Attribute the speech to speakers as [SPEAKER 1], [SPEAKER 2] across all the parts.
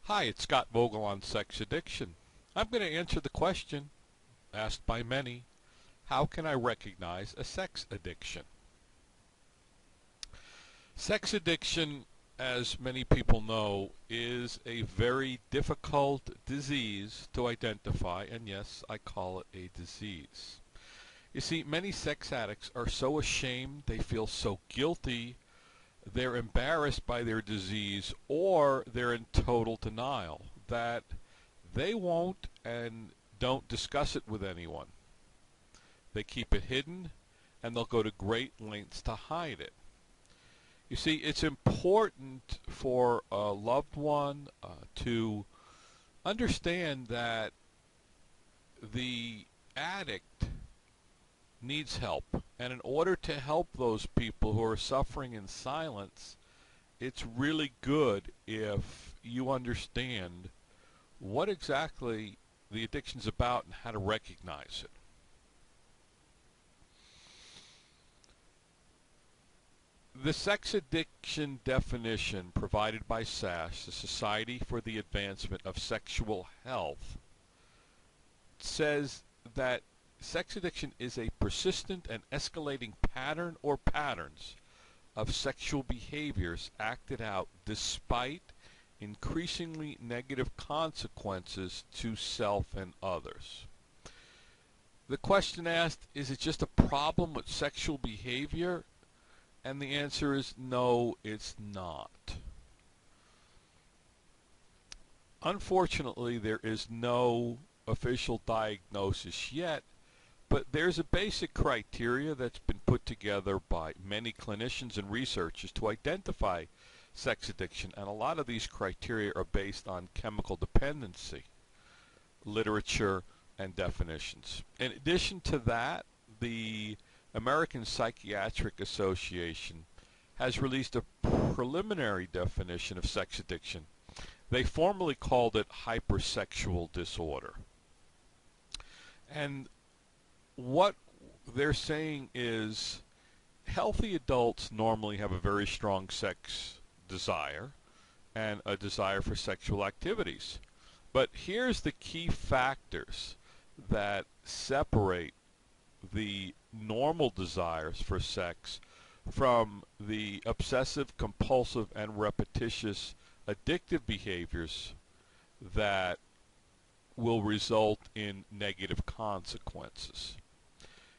[SPEAKER 1] Hi, it's Scott Vogel on sex addiction. I'm going to answer the question asked by many, how can I recognize a sex addiction? Sex addiction, as many people know, is a very difficult disease to identify, and yes, I call it a disease. You see, many sex addicts are so ashamed, they feel so guilty, they're embarrassed by their disease, or they're in total denial that they won't and don't discuss it with anyone. They keep it hidden, and they'll go to great lengths to hide it. You see, it's important for a loved one to understand that the addict needs help. And in order to help those people who are suffering in silence, it's really good if you understand what exactly the addiction's about and how to recognize it. The sex addiction definition provided by SASH, the Society for the Advancement of Sexual Health, says that sex addiction is a persistent and escalating pattern or patterns of sexual behaviors acted out despite increasingly negative consequences to self and others. The question asked, is it just a problem with sexual behavior? And the answer is no, it's not. Unfortunately, there is no official diagnosis yet, but there's a basic criteria that's been put together by many clinicians and researchers to identify sex addiction, and a lot of these criteria are based on chemical dependency, literature, and definitions. In addition to that, the American Psychiatric Association has released a preliminary definition of sex addiction. They formerly called it hypersexual disorder. And what they're saying is healthy adults normally have a very strong sex desire and a desire for sexual activities. But here's the key factors that separate the normal desires for sex from the obsessive, compulsive, and repetitious addictive behaviors that will result in negative consequences.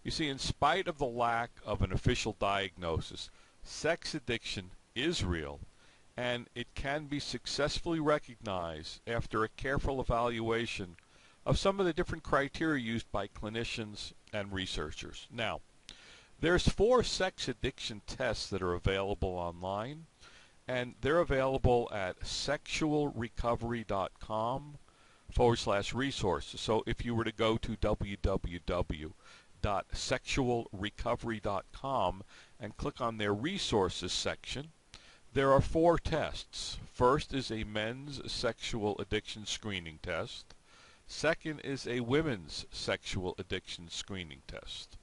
[SPEAKER 1] You see, in spite of the lack of an official diagnosis, sex addiction is real, and it can be successfully recognized after a careful evaluation of some of the different criteria used by clinicians and researchers. Now, there's 4 sex addiction tests that are available online, and they're available at sexualrecovery.com/resources. So if you were to go to www.sexualrecovery.com and click on their resources section, there are 4 tests. First is a men's sexual addiction screening test. Second is a women's sexual addiction screening test.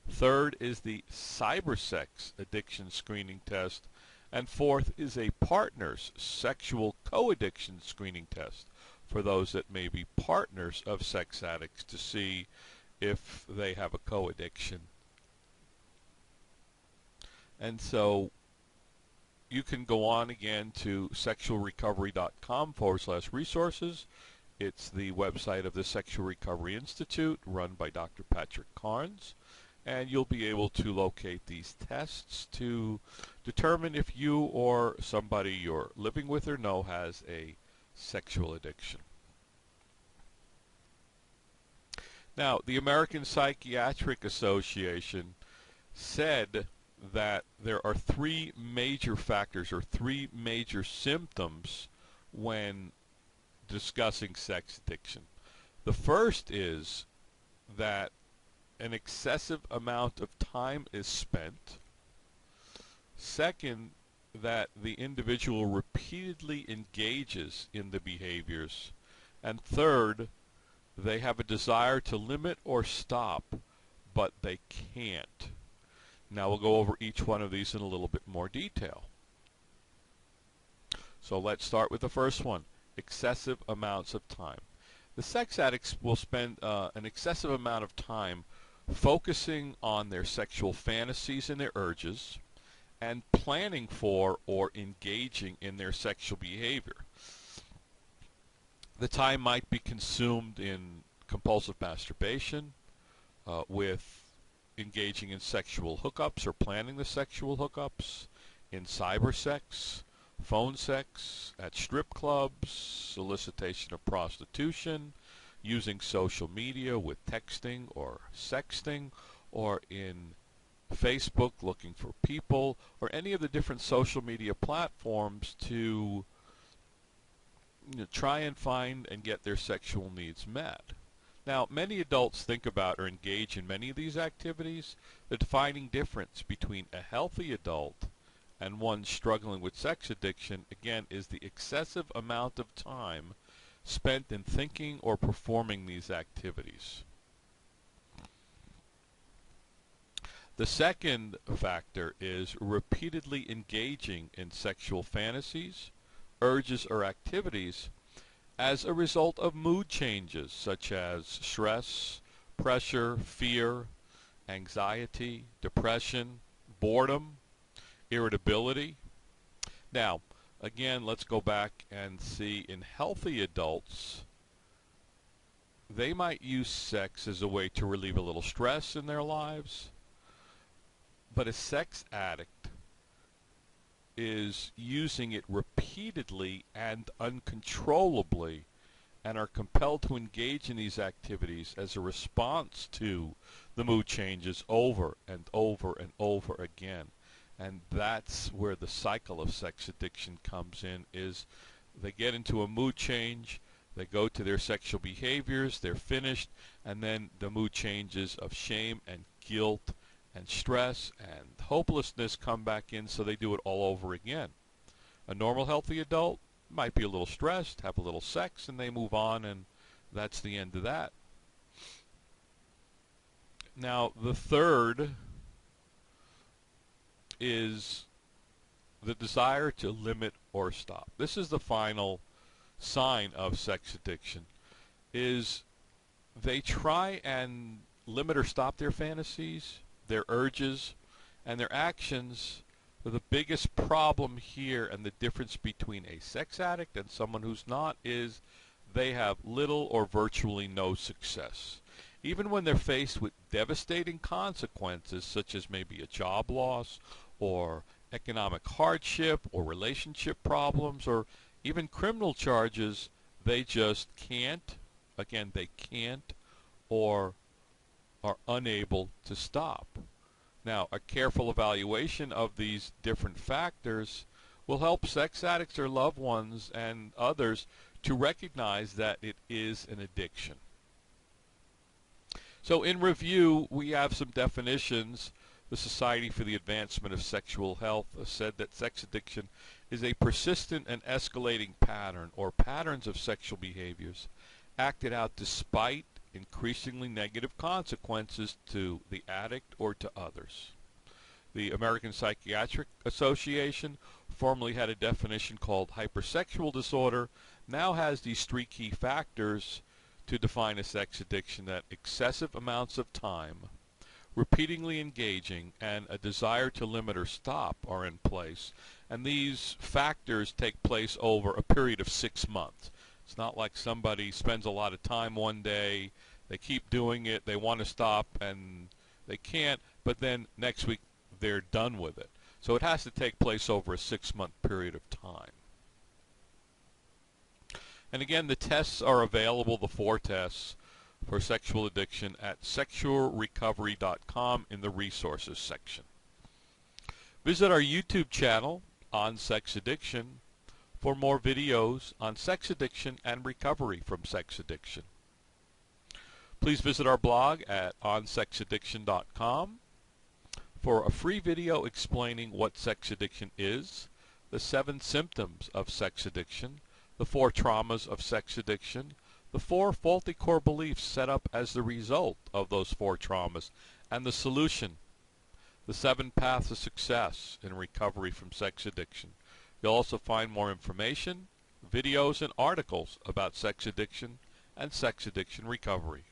[SPEAKER 1] Third is the cybersex addiction screening test. And fourth is a partner's sexual co-addiction screening test for those that may be partners of sex addicts to see if they have a co-addiction. And so you can go on again to sexualrecovery.com/resources. It's the website of the Sexual Recovery Institute run by Dr. Patrick Carnes, and you'll be able to locate these tests to determine if you or somebody you're living with or know has a sexual addiction. Now, the American Psychiatric Association said that there are 3 major factors or 3 major symptoms when discussing sex addiction. The first is that an excessive amount of time is spent. Second, that the individual repeatedly engages in the behaviors. And third, they have a desire to limit or stop, but they can't. Now we'll go over each one of these in a little bit more detail. So let's start with the first one. excessive amounts of time. The sex addicts will spend an excessive amount of time focusing on their sexual fantasies and their urges and planning for or engaging in their sexual behavior. The time might be consumed in compulsive masturbation, with engaging in sexual hookups or planning the sexual hookups, in cyber sex, phone sex, at strip clubs, solicitation of prostitution, using social media with texting or sexting, or in Facebook looking for people, or any of the different social media platforms to try and find and get their sexual needs met. Now, many adults think about or engage in many of these activities. The defining difference between a healthy adult and one struggling with sex addiction, again, is the excessive amount of time spent in thinking or performing these activities. The second factor is repeatedly engaging in sexual fantasies, urges, or activities as a result of mood changes such as stress, pressure, fear, anxiety, depression, boredom, irritability. Now, again, let's go back and see in healthy adults, they might use sex as a way to relieve a little stress in their lives, but a sex addict is using it repeatedly and uncontrollably and are compelled to engage in these activities as a response to the mood changes over and over and over again. And that's where the cycle of sex addiction comes in, is they get into a mood change, they go to their sexual behaviors, they're finished, and then the mood changes of shame and guilt and stress and hopelessness come back in, so they do it all over again. A normal healthy adult might be a little stressed, have a little sex, and they move on, and that's the end of that. Now, the third is the desire to limit or stop. This is the final sign of sex addiction, is they try and limit or stop their fantasies, their urges, and their actions. The biggest problem here, and the difference between a sex addict and someone who's not, is they have little or virtually no success. Even when they're faced with devastating consequences, such as maybe a job loss or economic hardship or relationship problems or even criminal charges, they just can't, again, they can't or are unable to stop. Now, a careful evaluation of these different factors will help sex addicts, their loved ones, and others to recognize that it is an addiction. So in review, we have some definitions. The Society for the Advancement of Sexual Health said that sex addiction is a persistent and escalating pattern or patterns of sexual behaviors acted out despite increasingly negative consequences to the addict or to others. The American Psychiatric Association formerly had a definition called hypersexual disorder, now has these three key factors to define a sex addiction: that excessive amounts of time, repeatedly engaging, and a desire to limit or stop are in place. And these factors take place over a period of 6 months. It's not like somebody spends a lot of time one day, they keep doing it, they want to stop, and they can't, but then next week they're done with it. So it has to take place over a 6-month period of time. And again, the tests are available, the 4 tests for sexual addiction, at sexualrecovery.com in the resources section. Visit our YouTube channel on sex addiction for more videos on sex addiction and recovery from sex addiction. Please visit our blog at onsexaddiction.com for a free video explaining what sex addiction is, the 7 symptoms of sex addiction, the 4 traumas of sex addiction, the 4 faulty core beliefs set up as the result of those 4 traumas, and the solution, the 7 paths of success in recovery from sex addiction. You'll also find more information, videos and articles about sex addiction and sex addiction recovery.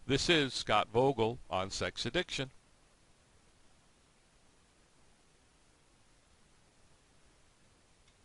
[SPEAKER 1] This is Scott Vogel on sex addiction.